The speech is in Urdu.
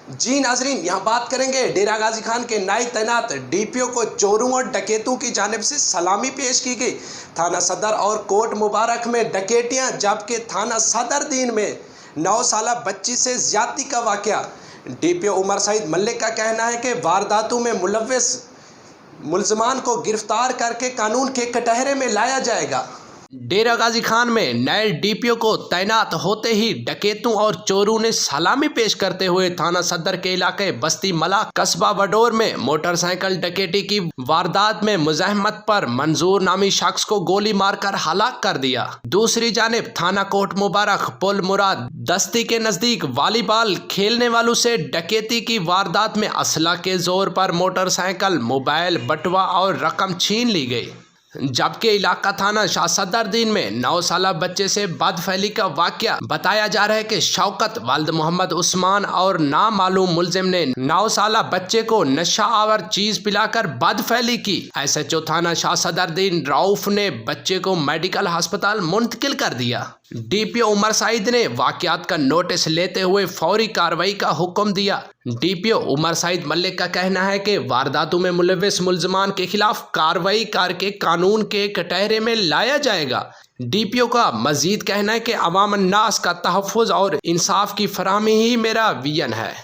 جی ناظرین، یہاں بات کریں گے ڈیرہ غازی خان کے نئے تعینات ڈی پی او کو چوروں اور ڈکیتوں کی جانب سے سلامی پیش کی گئی۔ تھانہ صدر اور کوٹ مبارک میں ڈکیتیاں، جبکہ تھانہ صدر دین میں 9 سالہ بچی سے زیادتی کا واقعہ۔ ڈی پی او عمر سعید ملک کا کہنا ہے کہ وارداتوں میں ملوث ملزمان کو گرفتار کر کے قانون کے کٹہرے میں لایا جائے گا۔ ڈیرہ غازی خان میں نئے ڈی پی او کو تعینات ہوتے ہی ڈکیتوں اور چوروں نے سلامی پیش کرتے ہوئے تھانہ صدر کے علاقے بستی ملا قصبہ وڈور میں موٹر سائیکل ڈکیتی کی واردات میں مزاحمت پر منظور نامی شخص کو گولی مار کر ہلاک کر دیا۔ دوسری جانب تھانہ کوٹ مبارک پل مراد دستی کے نزدیک والی بال کھیلنے والوں سے ڈکیتی کی واردات میں اسلحہ کے زور پر موٹر سائیکل، موبائل، بٹوا اور رقم چھین لی گئی، جبکہ علاقہ تھانہ شاہ صدر دین میں 9 سالہ بچے سے بدفعلی کا واقعہ بتایا جا رہا ہے کہ شوکت والد محمد عثمان اور نامعلوم ملزم نے 9 سالہ بچے کو نشہ آور چیز پلا کر بدفعلی کی۔ ایس ایچ او تھانہ شاہ صدر دین رؤف نے بچے کو میڈیکل ہسپتال منتقل کر دیا۔ ڈی پی او عمر سعید نے واقعات کا نوٹس لیتے ہوئے فوری کارروائی کا حکم دیا۔ ڈی پی او عمر سعید ملک کا کہنا ہے کہ وارداتوں میں ملوث ملزمان کے خلاف کارروائی کر کے قانون کے کٹہرے میں لایا جائے گا۔ ڈی پی او کا مزید کہنا ہے کہ عوام الناس کا تحفظ اور انصاف کی فراہمی ہی میرا ویژن ہے۔